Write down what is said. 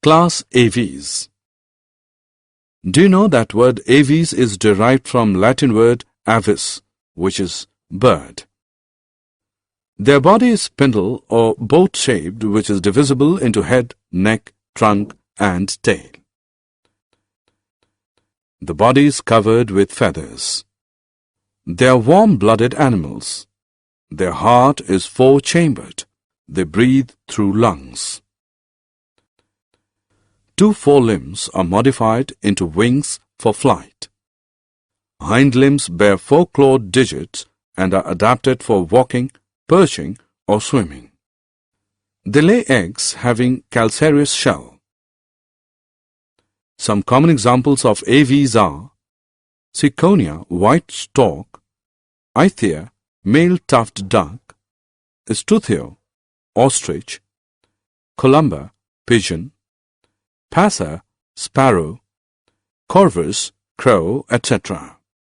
Class Aves. Do you know that word Aves is derived from Latin word avis, which is bird? Their body is spindle or boat-shaped, which is divisible into head, neck, trunk, and tail. The body is covered with feathers. They are warm-blooded animals. Their heart is four-chambered. They breathe through lungs. Two forelimbs are modified into wings for flight. Hind limbs bear four-clawed digits and are adapted for walking, perching, or swimming. They lay eggs having calcareous shell. Some common examples of Aves are Ciconia, white stork; Ithia, male tuft duck; Struthio, ostrich; Columba, pigeon; Passer, sparrow; Corvus, crow, etc.